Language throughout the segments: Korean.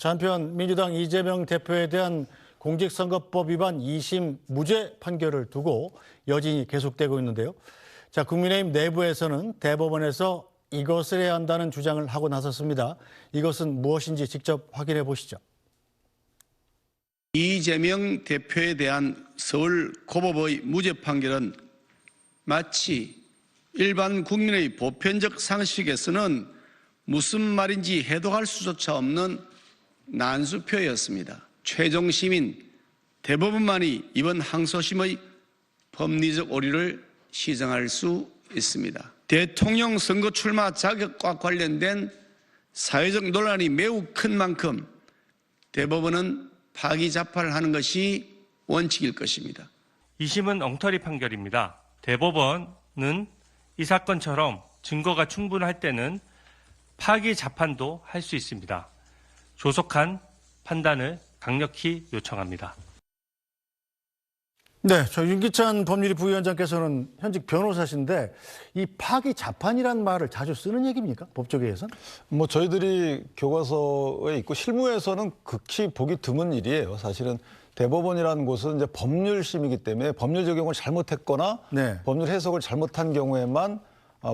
자, 한편 민주당 이재명 대표에 대한 공직선거법 위반 2심 무죄 판결을 두고 여진이 계속되고 있는데요. 자, 국민의힘 내부에서는 대법원에서 이것을 해야 한다는 주장을 하고 나섰습니다. 이것은 무엇인지 직접 확인해 보시죠. 이재명 대표에 대한 서울고법의 무죄 판결은 마치 일반 국민의 보편적 상식에서는 무슨 말인지 해독할 수조차 없는 난수표였습니다. 최종 시민 대법원만이 이번 항소심의 법리적 오류를 시정할 수 있습니다. 대통령 선거 출마 자격과 관련된 사회적 논란이 매우 큰 만큼 대법원은 파기자파를 하는 것이 원칙일 것입니다. 2심은 엉터리 판결입니다. 대법원은 이 사건처럼 증거가 충분할 때는 파기자판도 할 수 있습니다. 조속한 판단을 강력히 요청합니다. 네, 저 윤기찬 법률위 부위원장께서는 현직 변호사신데 이 파기자판이란 말을 자주 쓰는 얘기입니까? 법조계에서는? 저희들이 교과서에 있고 실무에서는 극히 보기 드문 일이에요. 사실은 대법원이라는 곳은 이제 법률심이기 때문에 법률 적용을 잘못했거나 네. 법률 해석을 잘못한 경우에만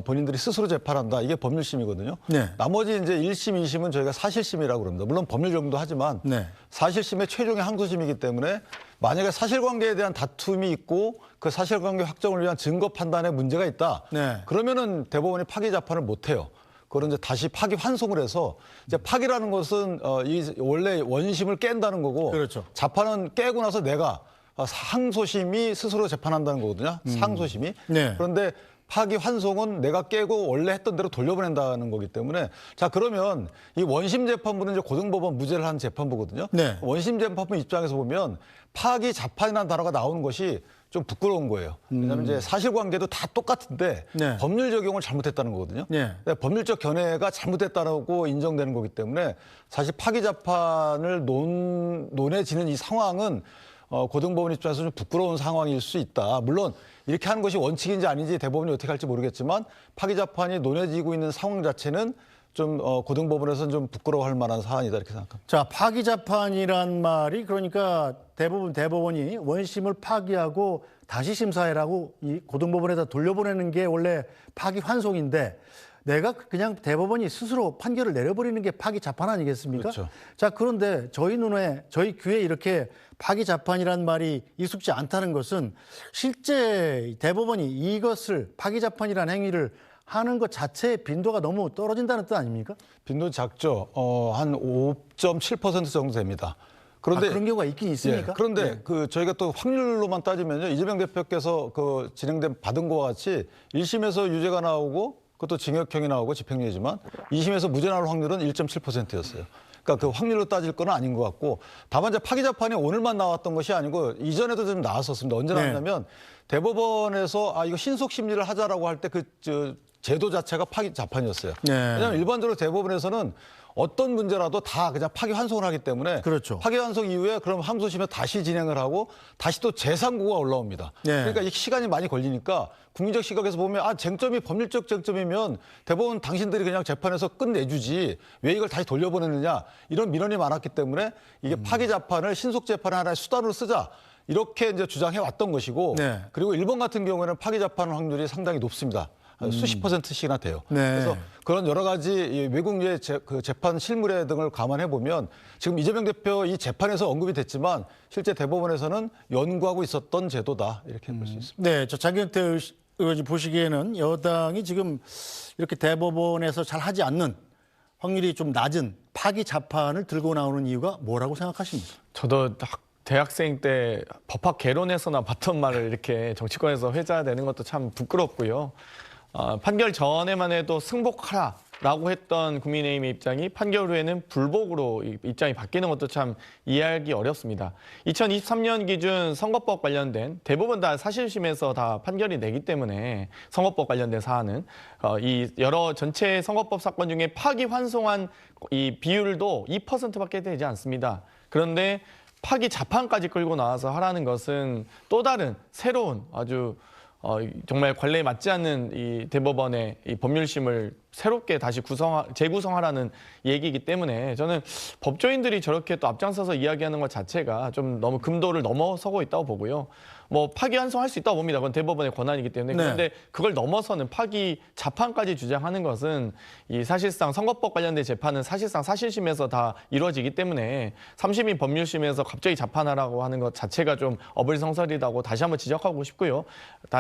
본인들이 스스로 재판한다. 이게 법률심이거든요. 네. 나머지 이제 1심, 2심은 저희가 사실심이라고 그럽니다. 물론 법률 적용도 하지만 네. 사실심의 최종의 항소심이기 때문에 만약에 사실관계에 대한 다툼이 있고 그 사실관계 확정을 위한 증거 판단에 문제가 있다. 네. 그러면은 대법원이 파기자판을 못 해요. 그걸 이제 다시 파기 환송을 해서 이제 파기라는 것은 이 원래 원심을 깬다는 거고 그렇죠. 자판은 깨고 나서 내가 항소심이 스스로 재판한다는 거거든요. 상소심이. 네. 그런데 파기 환송은 내가 깨고 원래 했던 대로 돌려보낸다는 거기 때문에 자 그러면 이 원심 재판부는 이제 고등법원 무죄를 한 재판부거든요. 네. 원심 재판부 입장에서 보면 파기 자판이라는 단어가 나오는 것이 좀 부끄러운 거예요. 왜냐하면 이제 사실관계도 다 똑같은데 네. 법률 적용을 잘못했다는 거거든요. 네. 법률적 견해가 잘못됐다고 인정되는 거기 때문에 사실 파기 자판을 논해지는 이 상황은 고등법원 입장에서 좀 부끄러운 상황일 수 있다. 물론 이렇게 하는 것이 원칙인지 아닌지 대법원이 어떻게 할지 모르겠지만 파기자판이 논해지고 있는 상황 자체는 좀 고등법원에서는 좀 부끄러워할 만한 사안이다 이렇게 생각합니다. 자, 파기자판이란 말이 그러니까 대법원이 원심을 파기하고 다시 심사해라고 이 고등법원에다 돌려보내는 게 원래 파기환송인데 내가 그냥 대법원이 스스로 판결을 내려버리는 게 파기자판 아니겠습니까? 그렇죠. 자, 그런데 저희 귀에 이렇게 파기자판이란 말이 익숙지 않다는 것은 실제 대법원이 이것을 파기자판이라는 행위를 하는 것 자체의 빈도가 너무 떨어진다는 뜻 아닙니까? 빈도 작죠. 한 5.7% 정도 됩니다. 그런데 그런 경우가 있긴 있습니까? 예, 그런데 네. 저희가 또 확률로만 따지면요. 이재명 대표께서 받은 거와 같이 1심에서 유죄가 나오고 그것도 징역형이 나오고 집행유예지만 2심에서 무죄 나올 확률은 1.7%였어요. 그러니까 그 확률로 따질 건 아닌 것 같고 다만 이제 파기자판이 오늘만 나왔던 것이 아니고 이전에도 좀 나왔었습니다. 언제 나왔냐면 대법원에서 이거 신속심리를 하자라고 할 때 제도 자체가 파기자판이었어요. 네. 왜냐하면 일반적으로 대법원에서는 어떤 문제라도 다 그냥 파기환송을 하기 때문에 그렇죠. 파기환송 이후에 그럼 항소심에 다시 진행을 하고 다시 또 제3구가 올라옵니다. 네. 그러니까 이 시간이 많이 걸리니까 국민적 시각에서 보면 쟁점이 법률적 쟁점이면 대법원 당신들이 그냥 재판에서 끝내주지 왜 이걸 다시 돌려보냈느냐 이런 민원이 많았기 때문에 이게 파기자판을 신속재판의 하나의 수단으로 쓰자. 이렇게 이제 주장해 왔던 것이고 네. 그리고 일본 같은 경우에는 파기자판 확률이 상당히 높습니다. 수십 %씩이나 돼요. 네. 그래서 그런 여러 가지 외국의 재판 실무례 등을 감안해 보면 지금 이재명 대표 이 재판에서 언급이 됐지만 실제 대법원에서는 연구하고 있었던 제도다 이렇게 볼 수 있습니다. 네, 저 장경태 의원이 보시기에는 여당이 지금 이렇게 대법원에서 잘 하지 않는 확률이 좀 낮은 파기자판을 들고 나오는 이유가 뭐라고 생각하십니까? 저도 대학생 때 법학 개론에서나 봤던 말을 이렇게 정치권에서 회자되는 것도 참 부끄럽고요. 판결 전에만 해도 승복하라라고 했던 국민의힘의 입장이 판결 후에는 불복으로 입장이 바뀌는 것도 참 이해하기 어렵습니다. 2023년 기준 선거법 관련된 대부분 다 사실심에서 다 판결이 내기 때문에 선거법 관련된 사안은 이 여러 전체 선거법 사건 중에 파기환송한 이 비율도 2%밖에 되지 않습니다. 그런데 파기자판까지 끌고 나와서 하라는 것은 또 다른 새로운 아주 정말 관례에 맞지 않는 이 대법원의 이 법률심을 새롭게 다시 재구성하라는 얘기이기 때문에 저는 법조인들이 저렇게 또 앞장서서 이야기하는 것 자체가 좀 너무 금도를 넘어서고 있다고 보고요. 뭐 파기환송할 수 있다고 봅니다. 그건 대법원의 권한이기 때문에. 네. 그런데 그걸 넘어서는 파기 자판까지 주장하는 것은 이 사실상 선거법 관련된 재판은 사실상 사실심에서 다 이루어지기 때문에 3심인 법률심에서 갑자기 자판하라고 하는 것 자체가 좀 어불성설이라고 다시 한번 지적하고 싶고요.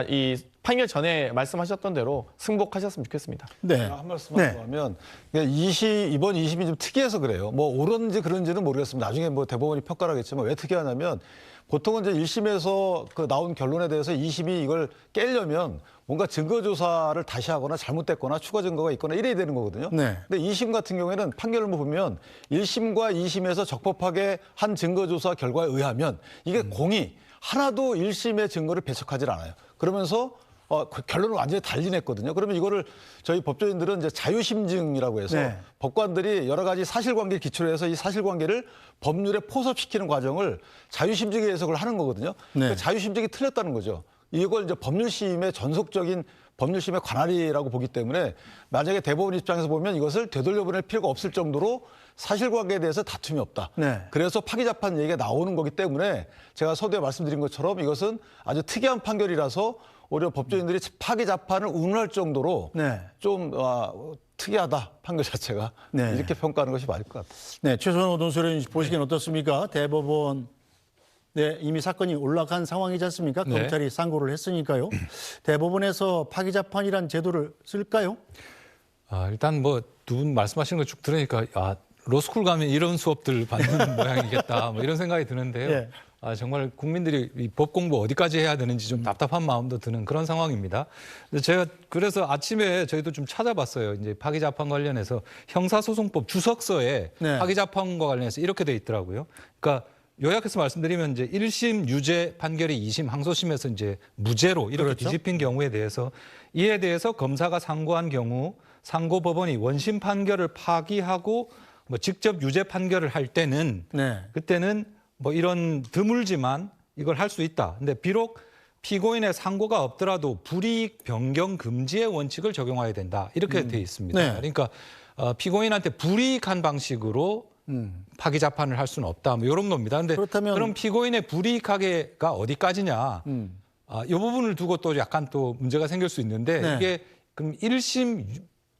이 판결 전에 말씀하셨던 대로 승복하셨으면 좋겠습니다. 네. 한 말씀만 더 하면 이번 2심이 좀 특이해서 그래요. 뭐 옳은지 그런지는 모르겠습니다. 나중에 뭐 대법원이 평가를 하겠지만 왜 특이하냐면 보통은 이제 1심에서 그 나온 결론에 대해서 2심이 이걸 깨려면 뭔가 증거조사를 다시 하거나 잘못됐거나 추가 증거가 있거나 이래야 되는 거거든요. 네. 근데 2심 같은 경우에는 판결을 보면 1심과 2심에서 적법하게 한 증거조사 결과에 의하면 이게 공이 하나도 1심의 증거를 배척하지 않아요. 그러면서 결론을 완전히 달리 냈거든요. 그러면 이거를 저희 법조인들은 이제 자유심증이라고 해서 네. 법관들이 여러 가지 사실관계를 기초로 해서 이 사실관계를 법률에 포섭시키는 과정을 자유심증의 해석을 하는 거거든요. 네. 그러니까 자유심증이 틀렸다는 거죠. 이걸 이제 법률심의 전속적인 법률심의 관할이라고 보기 때문에 만약에 대법원 입장에서 보면 이것을 되돌려보낼 필요가 없을 정도로 사실관계에 대해서 다툼이 없다. 네. 그래서 파기자판 얘기가 나오는 거기 때문에 제가 서두에 말씀드린 것처럼 이것은 아주 특이한 판결이라서 오히려 법조인들이 파기자판을 운운할 정도로 네. 좀 특이하다 판결 자체가 네. 이렇게 평가하는 것이 맞을 것 같아요. 네, 최선호 논술위원 보시기엔 어떻습니까? 대법원 이미 사건이 올라간 상황이지 않습니까? 네. 검찰이 상고를 했으니까요. 대법원에서 파기자판이란 제도를 쓸까요? 일단 뭐 두 분 말씀하시는 거 쭉 들으니까 로스쿨 가면 이런 수업들 받는 모양이겠다 뭐 이런 생각이 드는데요. 예. 정말 국민들이 이 법 공부 어디까지 해야 되는지 좀 답답한 마음도 드는 그런 상황입니다. 제가 그래서 아침에 저희도 좀 찾아봤어요. 이제 파기자판 관련해서 형사소송법 주석서에 네. 파기자판과 관련해서 이렇게 돼 있더라고요. 그러니까 요약해서 말씀드리면 이제 1심 유죄 판결이 2심 항소심에서 이제 무죄로 이렇게 그렇죠. 뒤집힌 경우에 대해서 이에 대해서 검사가 상고한 경우 상고법원이 원심 판결을 파기하고 뭐 직접 유죄 판결을 할 때는 네. 그때는 뭐 이런 드물지만 이걸 할 수 있다. 근데 비록 피고인의 상고가 없더라도 불이익 변경 금지의 원칙을 적용해야 된다. 이렇게 돼 있습니다. 네. 그러니까 피고인한테 불이익한 방식으로 파기자판을 할 수는 없다. 뭐 이런 겁니다. 근데 그렇다면 그럼 피고인의 불이익하게가 어디까지냐? 이 부분을 두고 또 약간 또 문제가 생길 수 있는데 네. 이게 그럼 1심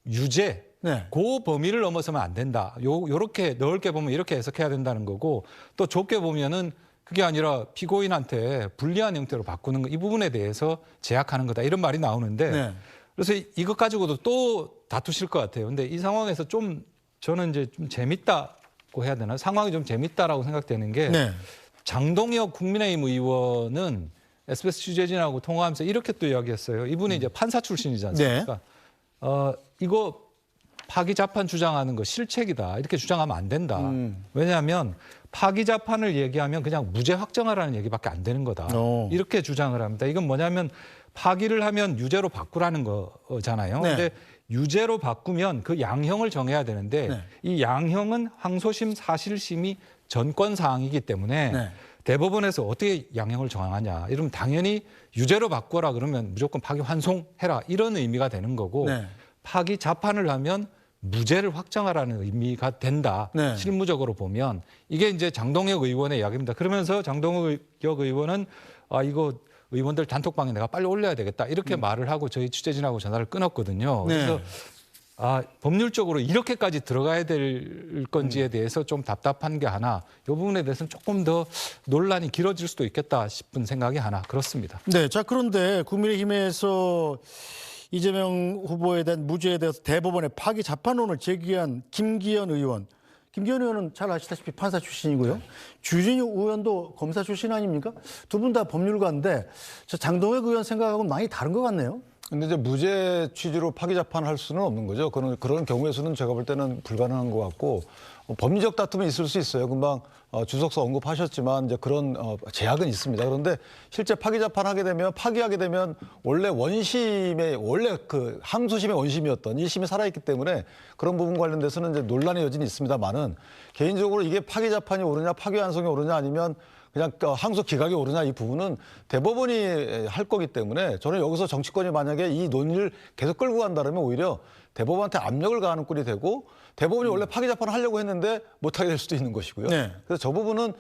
유죄 네. 그 범위를 넘어서면 안 된다. 요렇게 넓게 보면 이렇게 해석해야 된다는 거고 또 좁게 보면은 그게 아니라 피고인한테 불리한 형태로 바꾸는 거 이 부분에 대해서 제약하는 거다. 이런 말이 나오는데 네. 그래서 이것 가지고도 또 다투실 것 같아요. 근데 이 상황에서 좀 저는 이제 좀 재밌다고 해야 되나? 상황이 좀 재밌다라고 생각되는 게 네. 장동혁 국민의힘 의원은 SBS 취재진하고 통화하면서 이렇게 또 이야기했어요. 이분이 이제 판사 출신이지 않습니까? 이거 파기자판 주장하는 거 실책이다. 이렇게 주장하면 안 된다. 왜냐하면 파기자판을 얘기하면 그냥 무죄 확정하라는 얘기밖에 안 되는 거다. 이렇게 주장을 합니다. 이건 뭐냐면 파기를 하면 유죄로 바꾸라는 거잖아요. 네. 근데 유죄로 바꾸면 그 양형을 정해야 되는데 네. 이 양형은 항소심 사실심이 전권 사항이기 때문에 네. 대법원에서 어떻게 양형을 정하냐. 이러면 당연히 유죄로 바꾸라 그러면 무조건 파기 환송해라. 이런 의미가 되는 거고 네. 파기 자판을 하면 무죄를 확정하라는 의미가 된다. 네. 실무적으로 보면 이게 이제 장동혁 의원의 이야기입니다. 그러면서 장동혁 의원은 이거 의원들 단톡방에 내가 빨리 올려야 되겠다. 이렇게 말을 하고 저희 취재진하고 전화를 끊었거든요. 네. 그래서 법률적으로 이렇게까지 들어가야 될 건지에 대해서 좀 답답한 게 하나, 이 부분에 대해서는 조금 더 논란이 길어질 수도 있겠다 싶은 생각이 하나 그렇습니다. 네. 자, 그런데 국민의힘에서 이재명 후보에 대한 무죄에 대해서 대법원에 파기 자판론을 제기한 김기현 의원. 김기현 의원은 잘 아시다시피 판사 출신이고요. 주진우 의원도 검사 출신 아닙니까? 두 분 다 법률가인데 저 장동혁 의원 생각하고는 많이 다른 것 같네요. 근데 이제 무죄 취지로 파기자판을 할 수는 없는 거죠. 그런 경우에서는 제가 볼 때는 불가능한 것 같고 법리적 다툼은 있을 수 있어요. 금방 주석서 언급하셨지만 이제 그런 제약은 있습니다. 그런데 실제 파기자판하게 되면 파기하게 되면 원래 그 항소심의 원심이었던 1심이 살아있기 때문에 그런 부분 관련돼서는 이제 논란의 여지는 있습니다만은 개인적으로 이게 파기자판이 옳으냐 파기환송이 옳으냐 아니면 그냥 항소 기각이 오르냐 이 부분은 대법원이 할 거기 때문에 저는 여기서 정치권이 만약에 이 논의를 계속 끌고 간다면 오히려 대법원한테 압력을 가하는 꼴이 되고 대법원이 원래 파기 재판을 하려고 했는데 못하게 될 수도 있는 것이고요. 네. 그래서 저 부분은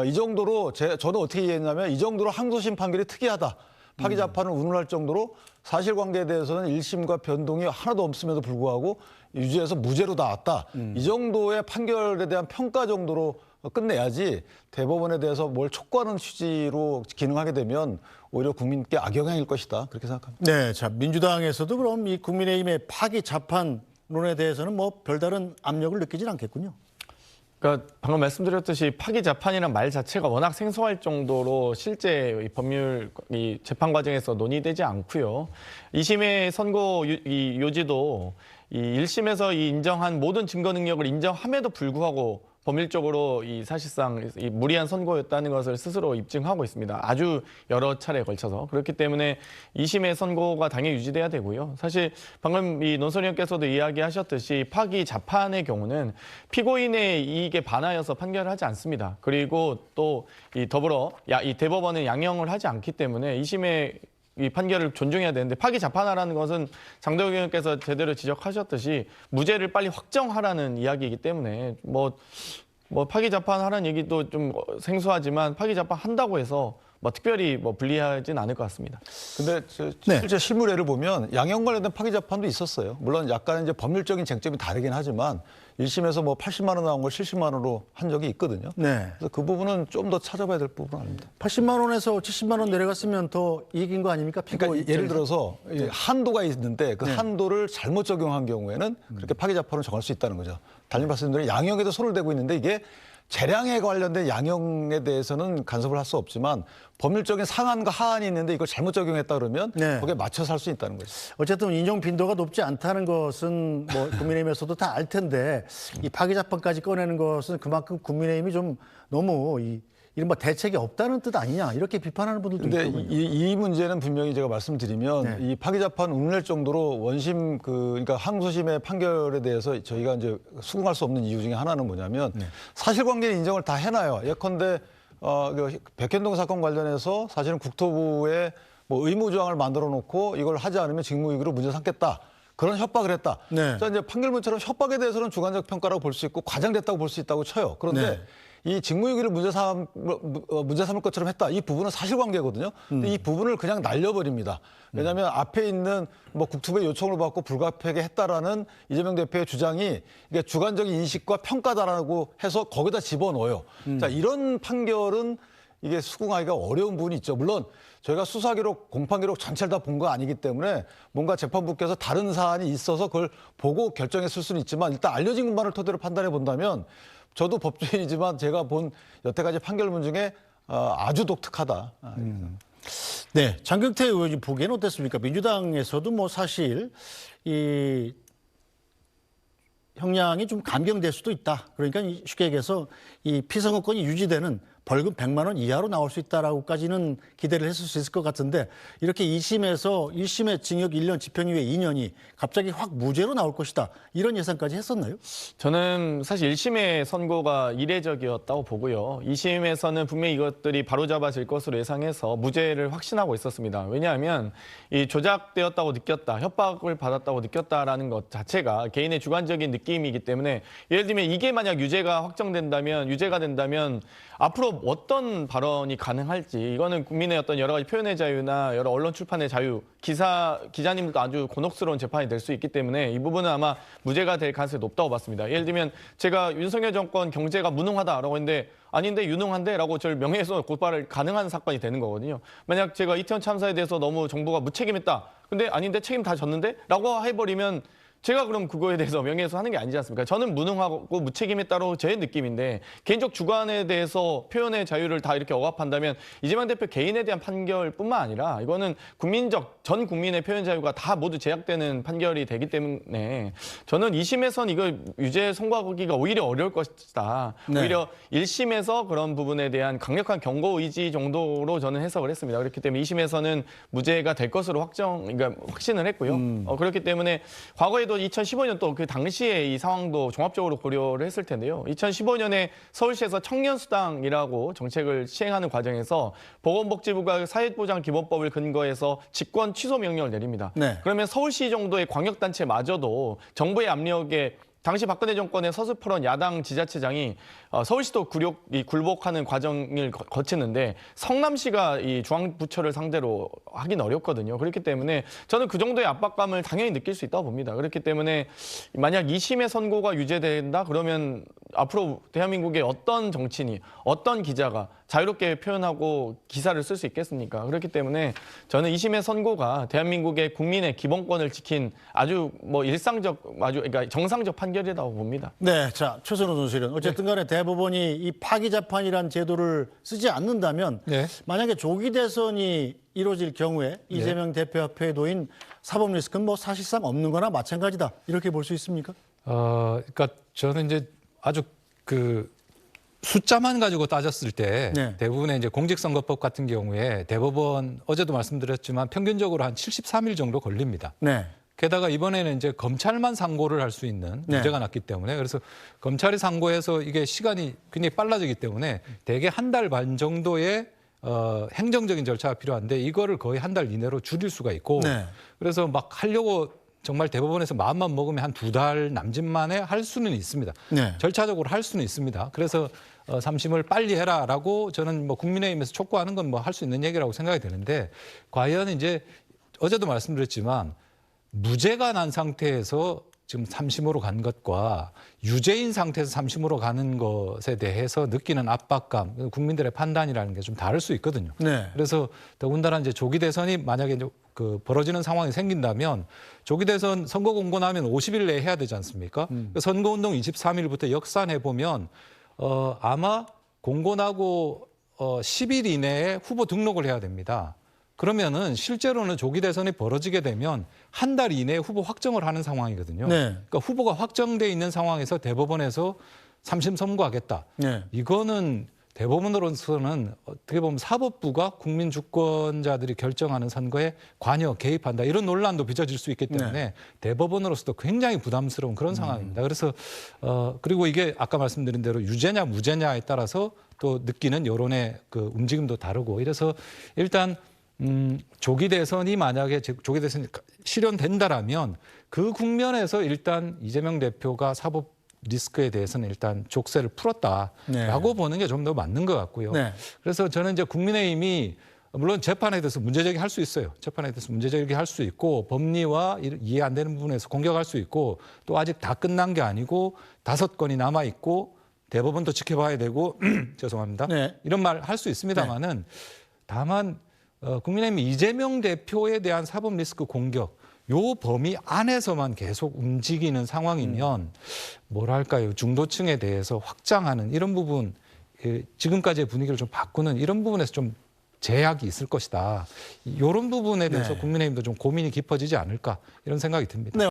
이 정도로 저는 어떻게 이해했냐면 이 정도로 항소심 판결이 특이하다. 파기 재판을 운운할 정도로 사실관계에 대해서는 1심과 변동이 하나도 없음에도 불구하고 유죄에서 무죄로 나왔다. 이 정도의 판결에 대한 평가 정도로 끝내야지 대법원에 대해서 뭘 촉구하는 취지로 기능하게 되면 오히려 국민께 악영향일 것이다. 그렇게 생각합니다. 네, 자 민주당에서도 그럼 이 국민의힘의 파기 재판론에 대해서는 뭐 별다른 압력을 느끼진 않겠군요. 그러니까 방금 말씀드렸듯이 파기 재판이란 말 자체가 워낙 생소할 정도로 실제 이 법률 이 재판 과정에서 논의되지 않고요. 2심의 선고 이 요지도 이 1심에서 이 인정한 모든 증거 능력을 인정함에도 불구하고 법률적으로 이 사실상 이 무리한 선고였다는 것을 스스로 입증하고 있습니다. 아주 여러 차례에 걸쳐서. 그렇기 때문에 2심의 선고가 당연히 유지돼야 되고요. 사실 방금 이 논설위원께서도 이야기하셨듯이 파기 재판의 경우는 피고인의 이익에 반하여서 판결을 하지 않습니다. 그리고 또 이 더불어 이 대법원은 양형을 하지 않기 때문에 2심의 이 판결을 존중해야 되는데 파기 재판하라는 것은 장도혁 의원께서 제대로 지적하셨듯이 무죄를 빨리 확정하라는 이야기이기 때문에 뭐 파기 재판하라는 얘기도 좀 생소하지만 파기 재판 한다고 해서 뭐 특별히 뭐 불리하진 않을 것 같습니다. 근데 실제 실무례를 보면 양형 관련된 파기 재판도 있었어요. 물론 약간 이제 법률적인 쟁점이 다르긴 하지만 1심에서 뭐 80만 원 나온 걸 70만 원으로 한 적이 있거든요. 네. 그래서 그 부분은 좀 더 찾아봐야 될 부분은 아닙니다. 80만 원에서 70만 원 내려갔으면 더 이익인 거 아닙니까? 그러니까 예를 들어서 한도가 있는데 그 한도를 잘못 적용한 경우에는 그렇게 파기 재판을 정할 수 있다는 거죠. 달리 말씀드린 양형에도 손을 대고 있는데 이게 재량에 관련된 양형에 대해서는 간섭을 할 수 없지만 법률적인 상한과 하한이 있는데 이걸 잘못 적용했다 그러면 네. 거기에 맞춰서 할 수 있다는 거죠. 어쨌든 인용 빈도가 높지 않다는 것은 뭐 국민의힘에서도 다 알 텐데 이 파기 재판까지 꺼내는 것은 그만큼 국민의힘이 좀 너무 이른바 대책이 없다는 뜻 아니냐 이렇게 비판하는 분들도 근데 있거든요. 이 문제는 분명히 제가 말씀드리면 이 파기 재판 운운할 정도로 원심 그러니까 항소심의 판결에 대해서 저희가 이제 수긍할 수 없는 이유 중에 하나는 뭐냐면 사실관계 인정을 다 해놔요. 예컨대 그 백현동 사건 관련해서 사실은 국토부에 뭐 의무 조항을 만들어 놓고 이걸 하지 않으면 직무유기로 문제 삼겠다. 그런 협박을 했다. 네. 자, 이제 판결문처럼 협박에 대해서는 주관적 평가라고 볼 수 있고 과장됐다고 볼 수 있다고 쳐요. 그런데 네. 이 직무유기를 문제 삼을 것처럼 했다. 이 부분은 사실관계거든요. 근데 이 부분을 그냥 날려버립니다. 왜냐하면 앞에 있는 뭐 국토부의 요청을 받고 불가피하게 했다라는 이재명 대표의 주장이 이게 주관적인 인식과 평가다라고 해서 거기다 집어넣어요. 자, 이런 판결은 이게 수긍하기가 어려운 부분이 있죠. 물론 저희가 수사기록, 공판기록 전체를 다 본 거 아니기 때문에 뭔가 재판부께서 다른 사안이 있어서 그걸 보고 결정했을 수는 있지만 일단 알려진 것만을 토대로 판단해 본다면 저도 법조인이지만 제가 본 여태까지 판결문 중에 아주 독특하다. 네, 장경태 의원님 보기에는 어땠습니까? 민주당에서도 뭐 사실 이 형량이 좀 감경될 수도 있다. 그러니까 쉽게 얘기해서 이 피선거권이 유지되는 벌금 100만 원 이하로 나올 수 있다라고까지는 기대를 했을 수 있을 것 같은데 이렇게 2심에서 1심에 징역 1년, 집행유예 2년이 갑자기 확 무죄로 나올 것이다. 이런 예상까지 했었나요? 저는 사실 1심의 선고가 이례적이었다고 보고요. 2심에서는 분명히 이것들이 바로잡아질 것으로 예상해서 무죄를 확신하고 있었습니다. 왜냐하면 이 조작되었다고 느꼈다, 협박을 받았다고 느꼈다라는 것 자체가 개인의 주관적인 느낌이기 때문에 예를 들면 이게 만약 유죄가 된다면 앞으로 어떤 발언이 가능할지 이거는 국민의 어떤 여러 가지 표현의 자유나 여러 언론 출판의 자유, 기자님들도 아주 곤혹스러운 재판이 될 수 있기 때문에 이 부분은 아마 무죄가 될 가능성이 높다고 봤습니다. 예를 들면 제가 윤석열 정권 경제가 무능하다라고 했는데 아닌데 유능한데 라고 저를 명예훼손 고발을 가능한 사건이 되는 거거든요. 만약 제가 이태원 참사에 대해서 너무 정부가 무책임했다. 근데 아닌데 책임 다 졌는데? 라고 해버리면 제가 그럼 그거에 대해서 명예훼손 하는 게 아니지 않습니까? 저는 무능하고 무책임했다로 제 느낌인데 개인적 주관에 대해서 표현의 자유를 다 이렇게 억압한다면 이재명 대표 개인에 대한 판결뿐만 아니라 이거는 전 국민의 표현 자유가 다 모두 제약되는 판결이 되기 때문에 저는 2심에선 이걸 유죄 선고하기가 오히려 어려울 것이다. 네. 오히려 1심에서 그런 부분에 대한 강력한 경고 의지 정도로 저는 해석을 했습니다. 그렇기 때문에 2심에서는 무죄가 될 것으로 확신을 했고요. 그렇기 때문에 과거에 이번에도 2015년 또 그 당시에 이 상황도 종합적으로 고려를 했을 텐데요. 2015년에 서울시에서 청년수당이라고 정책을 시행하는 과정에서 보건복지부가 사회보장기본법을 근거해서 직권 취소 명령을 내립니다. 네. 그러면 서울시 정도의 광역단체마저도 정부의 압력에 당시 박근혜 정권의 서수풀원 야당 지자체장이 서울시도 굴복하는 과정을 거치는데 성남시가 이 중앙부처를 상대로 하긴 어렵거든요. 그렇기 때문에 저는 그 정도의 압박감을 당연히 느낄 수 있다고 봅니다. 그렇기 때문에 만약 2심의 선고가 유죄된다 그러면 앞으로 대한민국의 어떤 정치인이 어떤 기자가 자유롭게 표현하고 기사를 쓸 수 있겠습니까? 그렇기 때문에 저는 2심의 선고가 대한민국의 국민의 기본권을 지킨 아주 그러니까 정상적 판결이라고 봅니다. 네, 자 최선호 선수는 어쨌든 간에 대법원이 이 파기자판이란 제도를 쓰지 않는다면 네. 만약에 조기 대선이 이루어질 경우에 이재명 대표 앞에 놓인 사법 리스크는 뭐 사실상 없는 거나 마찬가지다. 이렇게 볼 수 있습니까? 그러니까 저는 이제 아주 그 숫자만 가지고 따졌을 때 네. 대부분의 이제 공직선거법 같은 경우에 대법원 어제도 말씀드렸지만 평균적으로 한 73일 정도 걸립니다. 네. 게다가 이번에는 이제 검찰만 상고를 할 수 있는 네. 문제가 났기 때문에 그래서 검찰이 상고해서 이게 시간이 굉장히 빨라지기 때문에 대개 한 달 반 정도의 행정적인 절차가 필요한데 이거를 거의 한 달 이내로 줄일 수가 있고 네. 그래서 막 하려고 정말 대법원에서 마음만 먹으면 한 2달 남짓 만에 할 수는 있습니다. 네. 절차적으로 할 수는 있습니다. 그래서 3심을 빨리 해라라고 저는 뭐 국민의힘에서 촉구하는 건 뭐 할 수 있는 얘기라고 생각이 되는데 과연 이제 어제도 말씀드렸지만 무죄가 난 상태에서 지금 3심으로 간 것과 유죄인 상태에서 3심으로 가는 것에 대해서 느끼는 압박감, 국민들의 판단이라는 게 좀 다를 수 있거든요. 네. 그래서 더군다나 이제 조기 대선이 만약에 이제 그 벌어지는 상황이 생긴다면 조기 대선 선거 공고나면 50일 내에 해야 되지 않습니까? 선거운동 23일부터 역산해 보면 아마 공고나고 10일 이내에 후보 등록을 해야 됩니다. 그러면은 실제로는 조기 대선이 벌어지게 되면 한 달 이내에 후보 확정을 하는 상황이거든요. 네. 그러니까 후보가 확정돼 있는 상황에서 대법원에서 3심 선고하겠다. 네. 이거는 대법원으로서는 어떻게 보면 사법부가 국민 주권자들이 결정하는 선거에 관여, 개입한다. 이런 논란도 빚어질 수 있기 때문에 대법원으로서도 굉장히 부담스러운 그런 상황입니다. 그래서 그리고 이게 아까 말씀드린 대로 유죄냐 무죄냐에 따라서 또 느끼는 여론의 그 움직임도 다르고 이래서 일단 조기 대선이 만약에 조기 대선이 실현된다라면 그 국면에서 일단 이재명 대표가 사법 리스크에 대해서는 일단 족쇄를 풀었다라고 보는 게 좀 더 맞는 것 같고요. 네. 그래서 저는 이제 국민의힘이 물론 재판에 대해서 문제제기 할 수 있어요. 재판에 대해서 문제제기 할 수 있고 법리와 이해 안 되는 부분에서 공격할 수 있고 또 아직 다 끝난 게 아니고 5건이 남아 있고 대법원도 지켜봐야 되고 죄송합니다. 네. 이런 말 할 수 있습니다만은 다만 국민의힘이 이재명 대표에 대한 사법 리스크 공격 요 범위 안에서만 계속 움직이는 상황이면 뭐랄까요 중도층에 대해서 확장하는 이런 부분 지금까지의 분위기를 좀 바꾸는 이런 부분에서 좀 제약이 있을 것이다. 이런 부분에 대해서 국민의힘도 좀 고민이 깊어지지 않을까 이런 생각이 듭니다. 네.